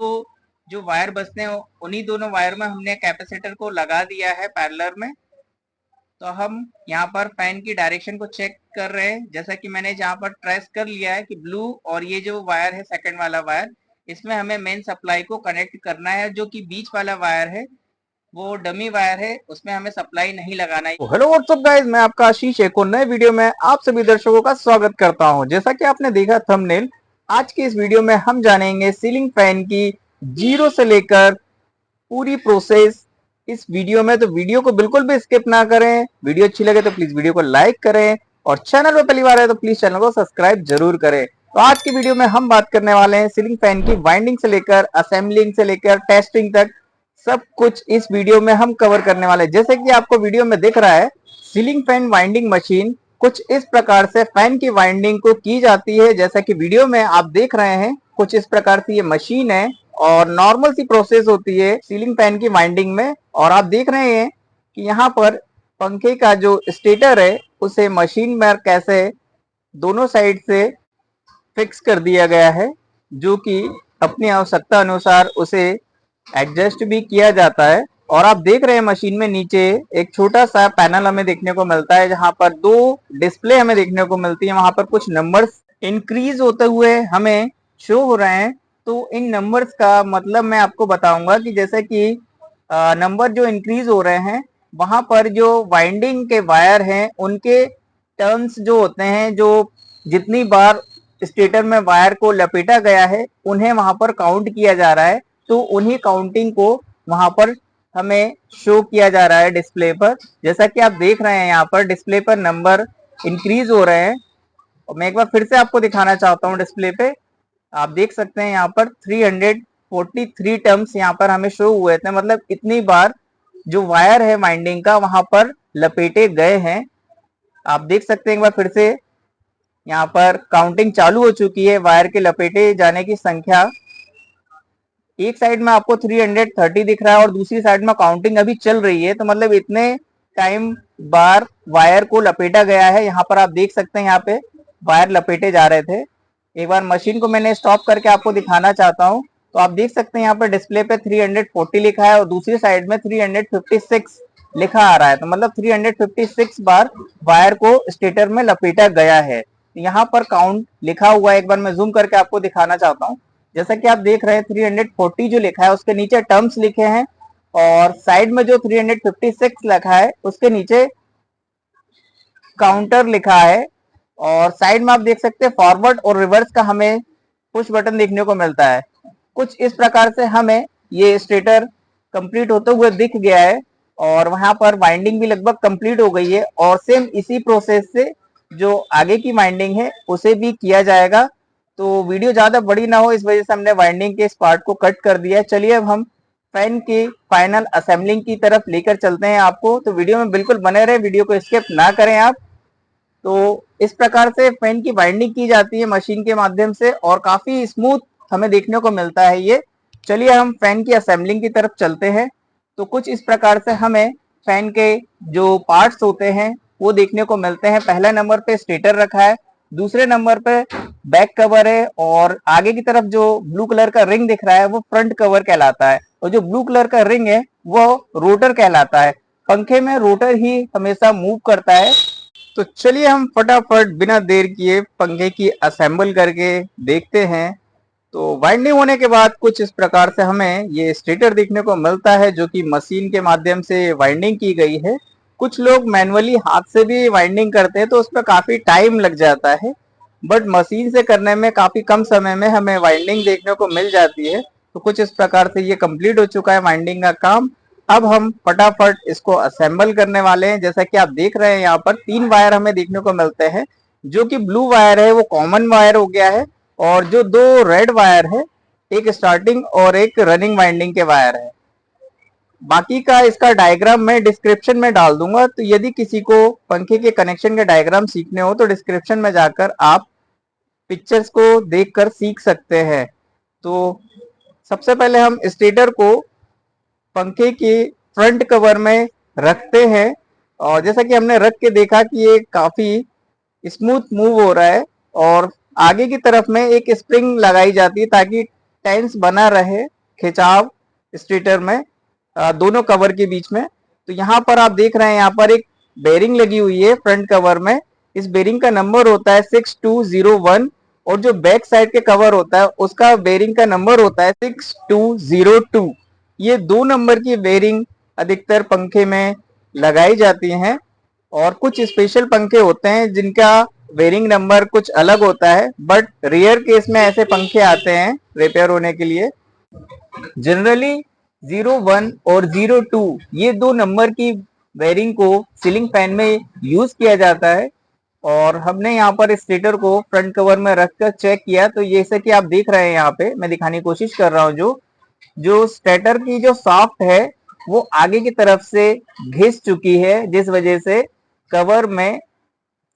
को जो वायर बचते हैं उन्हीं दोनों वायर में हमने कैपेसिटर को लगा दिया है पैरेलल में। तो हम यहाँ पर फैन की डायरेक्शन को चेक कर रहे हैं। जैसा कि मैंने जहाँ पर ट्रेस कर लिया है कि ब्लू और ये जो वायर है सेकंड वाला वायर, इसमें हमें मेन सप्लाई को कनेक्ट करना है। जो कि बीच वाला वायर है वो डमी वायर है, उसमें हमें सप्लाई नहीं लगाना है। हेलो व्हाट्सअप गाइस, मैं आपका आशीष एक और नए वीडियो में आप सभी दर्शकों का स्वागत करता हूं। जैसा कि आपने देखा थंबनेल, आज की इस वीडियो में हम जानेंगे सीलिंग फैन की जीरो से लेकर पूरी प्रोसेस इस वीडियो में। तो वीडियो को बिल्कुल भी स्किप ना करें। वीडियो अच्छी लगे तो प्लीज वीडियो को लाइक करें और चैनल पर पहली बार है तो प्लीज चैनल को सब्सक्राइब जरूर करें। तो आज की वीडियो में हम बात करने वाले हैं सीलिंग फैन की वाइंडिंग से लेकर असेंबलिंग से लेकर टेस्टिंग तक, सब कुछ इस वीडियो में हम कवर करने वाले हैं। जैसे कि आपको वीडियो में दिख रहा है, सीलिंग फैन वाइंडिंग मशीन कुछ इस प्रकार से फैन की वाइंडिंग को की जाती है। जैसा कि वीडियो में आप देख रहे हैं, कुछ इस प्रकार से ये मशीन है और नॉर्मल सी प्रोसेस होती है सीलिंग फैन की वाइंडिंग में। और आप देख रहे हैं कि यहाँ पर पंखे का जो स्टेटर है उसे मशीन में कैसे दोनों साइड से फिक्स कर दिया गया है, जो कि अपनी आवश्यकता अनुसार उसे एडजस्ट भी किया जाता है। और आप देख रहे हैं मशीन में नीचे एक छोटा सा पैनल हमें देखने को मिलता है, जहां पर दो डिस्प्ले हमें देखने को मिलती है। वहां पर कुछ नंबर्स इंक्रीज होते हुए हमें शो हो रहे हैं। तो इन नंबर्स का मतलब मैं आपको बताऊंगा कि जैसे कि नंबर जो इंक्रीज हो रहे हैं, वहां पर जो वाइंडिंग के वायर हैं उनके टर्न्स जो होते हैं, जो जितनी बार स्टेटर में वायर को लपेटा गया है उन्हें वहां पर काउंट किया जा रहा है। तो उन्हीं काउंटिंग को वहां पर हमें शो किया जा रहा है डिस्प्ले पर। जैसा कि आप देख रहे हैं, यहाँ पर डिस्प्ले पर नंबर इंक्रीज हो रहे हैं। और मैं एक बार फिर से आपको दिखाना चाहता हूँ डिस्प्ले पे। आप देख सकते हैं यहाँ पर 343 टर्म्स यहाँ पर हमें शो हुए थे, मतलब इतनी बार जो वायर है वाइंडिंग का वहां पर लपेटे गए हैं। आप देख सकते हैं एक बार फिर से, यहाँ पर काउंटिंग चालू हो चुकी है। वायर के लपेटे जाने की संख्या, एक साइड में आपको 330 दिख रहा है और दूसरी साइड में काउंटिंग अभी चल रही है। तो मतलब इतने टाइम बार वायर को लपेटा गया है। यहाँ पर आप देख सकते हैं, यहाँ पे वायर लपेटे जा रहे थे। एक बार मशीन को मैंने स्टॉप करके आपको दिखाना चाहता हूँ। तो आप देख सकते हैं यहाँ पर डिस्प्ले पे 340 लिखा है और दूसरी साइड में 356 लिखा आ रहा है। तो मतलब 356 बार वायर को स्टेटर में लपेटा गया है। यहाँ पर काउंट लिखा हुआ है, एक बार मैं जूम करके आपको दिखाना चाहता हूँ। जैसा कि आप देख रहे हैं 340 जो लिखा है उसके नीचे टर्म्स लिखे हैं और साइड में जो 356 लिखा है उसके नीचे काउंटर लिखा है। और साइड में आप देख सकते हैं फॉरवर्ड और रिवर्स का हमें पुश बटन देखने को मिलता है। कुछ इस प्रकार से हमें ये स्टेटर कंप्लीट होते हुए दिख गया है और वहां पर वाइंडिंग भी लगभग कंप्लीट हो गई है। और सेम इसी प्रोसेस से जो आगे की वाइंडिंग है उसे भी किया जाएगा। तो वीडियो ज्यादा बड़ी ना हो, इस वजह से हमने वाइंडिंग के इस पार्ट को कट कर दिया है। चलिए अब हम फैन की फाइनल असेंबलिंग की तरफ लेकर चलते हैं आपको। तो वीडियो में बिल्कुल बने रहे, वीडियो को स्किप ना करें आप। तो इस प्रकार से फैन की वाइंडिंग की जाती है मशीन के माध्यम से और काफी स्मूथ हमें देखने को मिलता है ये। चलिए हम फैन की असेंबलिंग की तरफ चलते हैं। तो कुछ इस प्रकार से हमें फैन के जो पार्ट्स होते हैं वो देखने को मिलते हैं। पहला नंबर पे स्टेटर रखा है, दूसरे नंबर पे बैक कवर है और आगे की तरफ जो ब्लू कलर का रिंग दिख रहा है वो फ्रंट कवर कहलाता है और जो ब्लू कलर का रिंग है वो रोटर कहलाता है। पंखे में रोटर ही हमेशा मूव करता है। तो चलिए हम फटाफट बिना देर किए पंखे की असेंबल करके देखते हैं। तो वाइंडिंग होने के बाद कुछ इस प्रकार से हमें ये स्टेटर देखने को मिलता है, जो कि मशीन के माध्यम से वाइंडिंग की गई है। कुछ लोग मैनुअली हाथ से भी वाइंडिंग करते हैं तो उस पर काफी टाइम लग जाता है, बट मशीन से करने में काफी कम समय में हमें वाइंडिंग देखने को मिल जाती है। तो कुछ इस प्रकार से ये कंप्लीट हो चुका है वाइंडिंग का काम। अब हम फटाफट इसको असेंबल करने वाले हैं। जैसा कि आप देख रहे हैं, यहाँ पर 3 वायर हमें देखने को मिलते हैं। जो कि ब्लू वायर है वो कॉमन वायर हो गया है और जो 2 रेड वायर है, एक स्टार्टिंग और एक रनिंग वाइंडिंग के वायर है। बाकी का इसका डायग्राम मैं डिस्क्रिप्शन में डाल दूंगा। तो यदि किसी को पंखे के कनेक्शन के डायग्राम सीखने हो तो डिस्क्रिप्शन में जाकर आप पिक्चर्स को देखकर सीख सकते हैं। तो सबसे पहले हम स्टेटर को पंखे के फ्रंट कवर में रखते हैं और जैसा कि हमने रख के देखा कि ये काफी स्मूथ मूव हो रहा है। और आगे की तरफ में एक स्प्रिंग लगाई जाती है ताकि टेंस बना रहे खिंचाव स्टेटर में दोनों कवर के बीच में। तो यहाँ पर आप देख रहे हैं, यहाँ पर एक बेरिंग लगी हुई है फ्रंट कवर में। इस बेरिंग का नंबर होता है 6201 और जो बैक साइड के कवर होता है उसका बेरिंग का नंबर होता है 6202। ये 2 नंबर की बेरिंग अधिकतर पंखे में लगाई जाती हैं और कुछ स्पेशल पंखे होते हैं जिनका बेरिंग नंबर कुछ अलग होता है, बट रेयर केस में ऐसे पंखे आते हैं रिपेयर होने के लिए। जनरली 01 और 02 ये 2 नंबर की बेरिंग को सीलिंग फैन में यूज किया जाता है। और हमने यहाँ पर स्टेटर को फ्रंट कवर में रखकर चेक किया, तो जैसे कि आप देख रहे हैं, यहाँ पे मैं दिखाने की कोशिश कर रहा हूँ, जो स्टेटर की जो शाफ्ट है वो आगे की तरफ से घिस चुकी है, जिस वजह से कवर में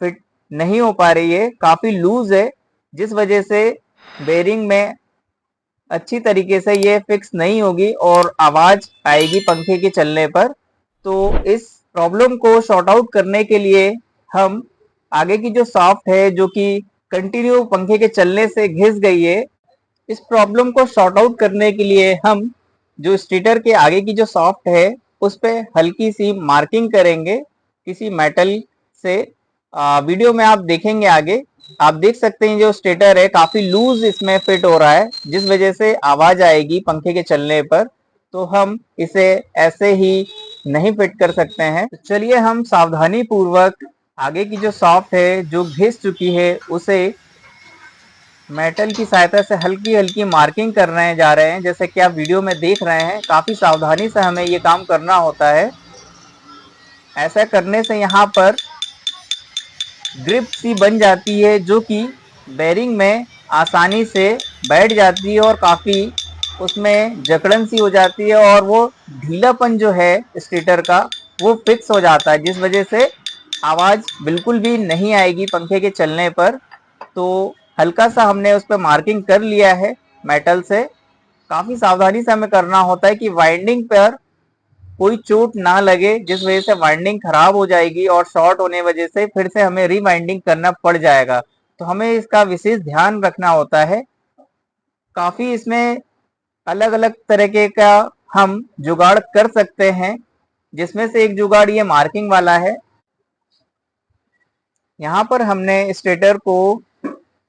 फिट नहीं हो पा रही है, काफी लूज है, जिस वजह से बेरिंग में अच्छी तरीके से ये फिक्स नहीं होगी और आवाज आएगी पंखे के चलने पर। तो इस प्रॉब्लम को सॉर्ट आउट करने के लिए हम आगे की जो शाफ्ट है जो कि कंटिन्यू पंखे के चलने से घिस गई है, इस प्रॉब्लम को सॉर्ट आउट करने के लिए हम जो स्टेटर के आगे की जो शाफ्ट है उस पे हल्की सी मार्किंग करेंगे किसी मेटल से। वीडियो में आप देखेंगे आगे, आप देख सकते हैं जो स्टेटर है काफी लूज इसमें फिट हो रहा है, जिस वजह से आवाज आएगी पंखे के चलने पर। तो हम इसे ऐसे ही नहीं फिट कर सकते हैं। तो चलिए हम सावधानी पूर्वक आगे की जो शाफ्ट है जो घिस चुकी है उसे मेटल की सहायता से हल्की हल्की मार्किंग करने जा रहे हैं। जैसे कि आप वीडियो में देख रहे हैं, काफी सावधानी से हमें ये काम करना होता है। ऐसा करने से यहाँ पर ग्रिप सी बन जाती है जो कि बेरिंग में आसानी से बैठ जाती है और काफी उसमें जकड़न सी हो जाती है और वो ढीलापन जो है स्टेटर का वो फिक्स हो जाता है, जिस वजह से आवाज बिल्कुल भी नहीं आएगी पंखे के चलने पर। तो हल्का सा हमने उस पर मार्किंग कर लिया है मेटल से। काफी सावधानी से हमें करना होता है कि वाइंडिंग पर कोई चोट ना लगे, जिस वजह से वाइंडिंग खराब हो जाएगी और शॉर्ट होने वजह से फिर से हमें रीवाइंडिंग करना पड़ जाएगा। तो हमें इसका विशेष ध्यान रखना होता है। काफी इसमें अलग अलग तरीके का हम जुगाड़ कर सकते हैं, जिसमें से एक जुगाड़ ये मार्किंग वाला है। यहाँ पर हमने स्टेटर को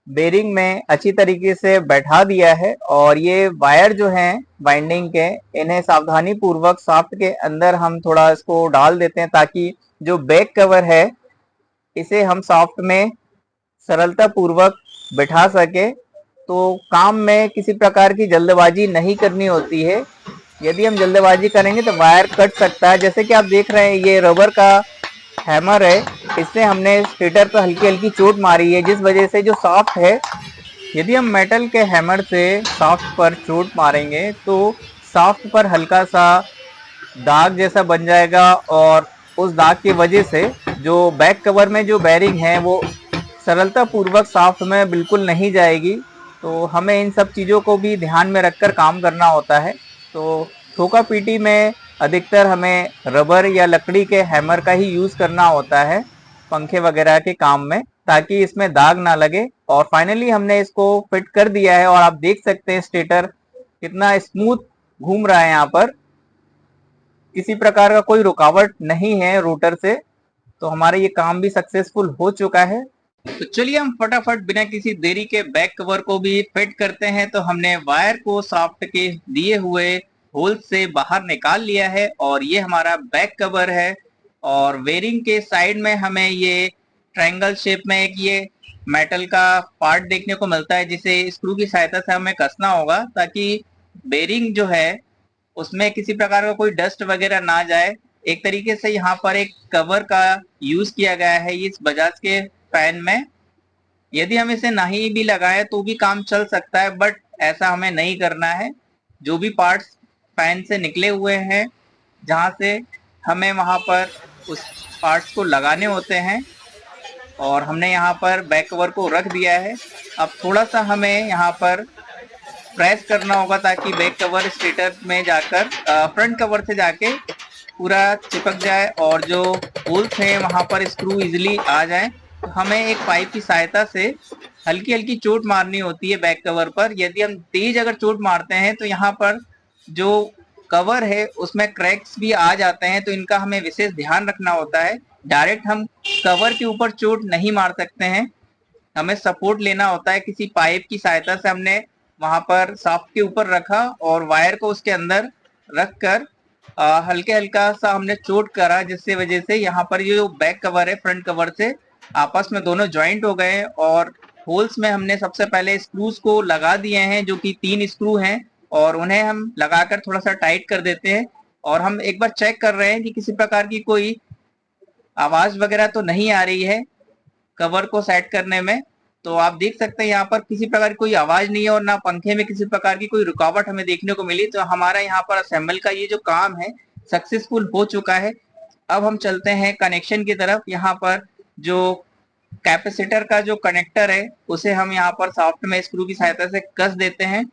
बेरिंग में अच्छी तरीके से बैठा दिया है और ये वायर जो हैं वाइंडिंग के, इन्हें सावधानी पूर्वक शाफ्ट के अंदर हम थोड़ा इसको डाल देते हैं ताकि जो बैक कवर है इसे हम शाफ्ट में सरलता पूर्वक बिठा सके। तो काम में किसी प्रकार की जल्दबाजी नहीं करनी होती है। यदि हम जल्दबाजी करेंगे तो वायर कट सकता है। जैसे कि आप देख रहे हैं ये रबर का हैमर है, इससे हमने स्टेटर पर हल्की हल्की चोट मारी है, जिस वजह से जो शाफ्ट है, यदि हम मेटल के हैमर से शाफ्ट पर चोट मारेंगे तो शाफ्ट पर हल्का सा दाग जैसा बन जाएगा और उस दाग की वजह से जो बैक कवर में जो बेरिंग है वो सरलता पूर्वक शाफ्ट में बिल्कुल नहीं जाएगी। तो हमें इन सब चीज़ों को भी ध्यान में रखकर काम करना होता है। तो ठोका पीटी में अधिकतर हमें रबर या लकड़ी के हैमर का ही यूज़ करना होता है पंखे वगैरह के काम में, ताकि इसमें दाग ना लगे। और फाइनली हमने इसको फिट कर दिया है और आप देख सकते हैं स्टेटर कितना स्मूथ घूम रहा है। यहाँ पर किसी प्रकार का कोई रुकावट नहीं है रोटर से। तो हमारा ये काम भी सक्सेसफुल हो चुका है। तो चलिए हम फटाफट बिना किसी देरी के बैक कवर को भी फिट करते हैं। तो हमने वायर को शाफ्ट के दिए हुए होल से बाहर निकाल लिया है और ये हमारा बैक कवर है। और वेरिंग के साइड में हमें ये ट्रायंगल शेप में एक ये मेटल का पार्ट देखने को मिलता है, जिसे स्क्रू की सहायता से हमें कसना होगा ताकि बेरिंग जो है उसमें किसी प्रकार का कोई डस्ट वगैरह ना जाए। एक तरीके से यहाँ पर एक कवर का यूज किया गया है इस बजाज के फैन में। यदि हम इसे नहीं भी लगाएं तो भी काम चल सकता है, बट ऐसा हमें नहीं करना है। जो भी पार्ट्स फैन से निकले हुए हैं जहां से हमें वहां पर उस पार्ट्स को लगाने होते हैं। और हमने यहाँ पर बैक कवर को रख दिया है। अब थोड़ा सा हमें यहाँ पर प्रेस करना होगा ताकि बैक कवर स्टेटर में जाकर फ्रंट कवर से जाके पूरा चिपक जाए और जो होल्स हैं वहां पर स्क्रू इजीली आ जाए। तो हमें एक पाइप की सहायता से हल्की हल्की चोट मारनी होती है बैक कवर पर। यदि हम तेज अगर चोट मारते हैं तो यहाँ पर जो कवर है उसमें क्रैक्स भी आ जाते हैं, तो इनका हमें विशेष ध्यान रखना होता है। डायरेक्ट हम कवर के ऊपर चोट नहीं मार सकते हैं, हमें सपोर्ट लेना होता है। किसी पाइप की सहायता से हमने वहां पर शाफ्ट के ऊपर रखा और वायर को उसके अंदर रखकर हल्के हल्का सा हमने चोट करा, जिससे वजह से यहाँ पर ये जो बैक कवर है फ्रंट कवर से आपस में दोनों ज्वाइंट हो गए और होल्स में हमने सबसे पहले स्क्रूज को लगा दिए हैं, जो कि 3 स्क्रू हैं, और उन्हें हम लगाकर थोड़ा सा टाइट कर देते हैं। और हम एक बार चेक कर रहे हैं कि किसी प्रकार की कोई आवाज वगैरह तो नहीं आ रही है कवर को सेट करने में। तो आप देख सकते हैं यहाँ पर किसी प्रकार की कोई आवाज नहीं है और ना पंखे में किसी प्रकार की कोई रुकावट हमें देखने को मिली। तो हमारा यहाँ पर असेंबल का ये जो काम है सक्सेसफुल हो चुका है। अब हम चलते हैं कनेक्शन की तरफ। यहाँ पर जो कैपेसिटर का जो कनेक्टर है उसे हम यहाँ पर सॉफ्ट में स्क्रू की सहायता से कस देते हैं।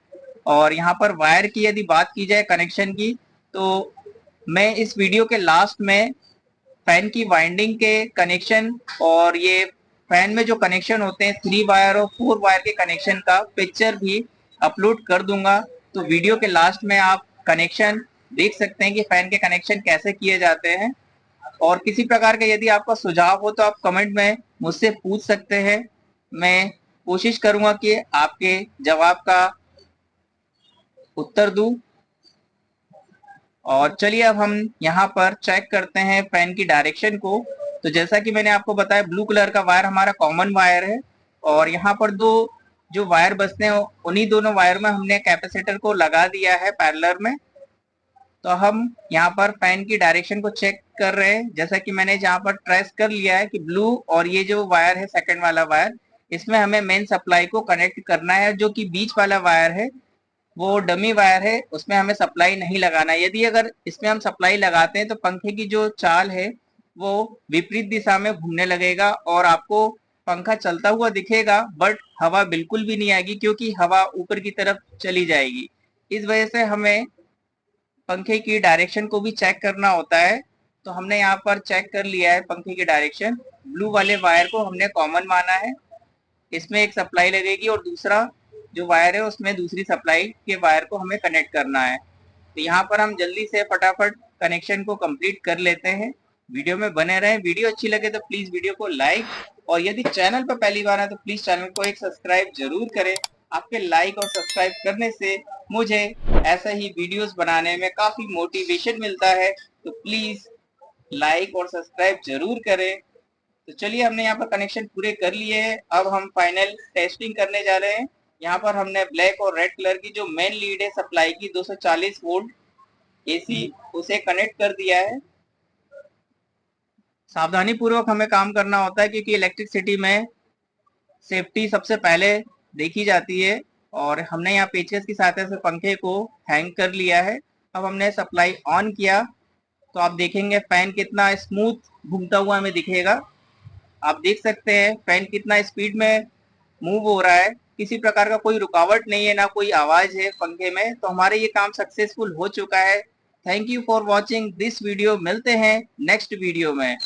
और यहाँ पर वायर की यदि बात की जाए कनेक्शन की, तो मैं इस वीडियो के लास्ट में फैन की वाइंडिंग के कनेक्शन और ये फैन में जो कनेक्शन होते हैं 3 वायर और 4 वायर के कनेक्शन का पिक्चर भी अपलोड कर दूंगा। तो वीडियो के लास्ट में आप कनेक्शन देख सकते हैं कि फैन के कनेक्शन कैसे किए जाते हैं। और किसी प्रकार का यदि आपका सुझाव हो तो आप कमेंट में मुझसे पूछ सकते हैं, मैं कोशिश करूंगा कि आपके जवाब का उत्तर दूं। और चलिए अब हम यहाँ पर चेक करते हैं फैन की डायरेक्शन को। तो जैसा कि मैंने आपको बताया ब्लू कलर का वायर हमारा कॉमन वायर है और यहाँ पर दो जो वायर बचते हैं उन्हीं दोनों वायर में हमने कैपेसिटर को लगा दिया है पैरेलल में। तो हम यहाँ पर फैन की डायरेक्शन को चेक कर रहे हैं। जैसा कि मैंने जहाँ पर ट्रेस कर लिया है कि ब्लू और ये जो वायर है सेकंड वाला वायर, इसमें हमें मेन सप्लाई को कनेक्ट करना है। जो कि बीच वाला वायर है वो डमी वायर है, उसमें हमें सप्लाई नहीं लगाना है। यदि अगर इसमें हम सप्लाई लगाते हैं तो पंखे की जो चाल है वो विपरीत दिशा में घूमने लगेगा और आपको पंखा चलता हुआ दिखेगा, बट हवा बिल्कुल भी नहीं आएगी क्योंकि हवा ऊपर की तरफ चली जाएगी। इस वजह से हमें पंखे की डायरेक्शन को भी चेक करना होता है। तो हमने यहाँ पर चेक कर लिया है पंखे की डायरेक्शन। ब्लू वाले वायर को हमने कॉमन माना है, इसमें एक सप्लाई लगेगी और दूसरा जो वायर है उसमें दूसरी सप्लाई के वायर को हमें कनेक्ट करना है। तो यहाँ पर हम जल्दी से फटाफट कनेक्शन को कंप्लीट कर लेते हैं। वीडियो में बने रहें। वीडियो अच्छी लगे तो प्लीज वीडियो को लाइक, और यदि चैनल पर पहली बार है तो प्लीज चैनल को एक सब्सक्राइब जरूर करें। आपके लाइक और सब्सक्राइब करने से मुझे ऐसा ही वीडियोस बनाने में काफी मोटिवेशन मिलता है। तो प्लीज लाइक और सब्सक्राइब जरूर करें। तो चलिए हमने यहाँ पर कनेक्शन पूरे कर लिए हैं। अब हम फाइनल टेस्टिंग करने जा रहे हैं। यहाँ पर हमने ब्लैक और रेड कलर की जो मेन लीड है सप्लाई की 240 वोल्ट एसी उसे कनेक्ट कर दिया है। सावधानी पूर्वक हमें काम करना होता है क्योंकि इलेक्ट्रिसिटी में सेफ्टी सबसे पहले देखी जाती है। और हमने यहाँ पेचकस की सहायता से पंखे को हैंग कर लिया है। अब हमने सप्लाई ऑन किया तो आप देखेंगे फैन कितना स्मूथ घूमता हुआ हमें दिखेगा। आप देख सकते हैं फैन कितना स्पीड में मूव हो रहा है, किसी प्रकार का कोई रुकावट नहीं है, ना कोई आवाज है पंखे में। तो हमारे ये काम सक्सेसफुल हो चुका है। Thank you for watching this video. मिलते हैं नेक्स्ट वीडियो में।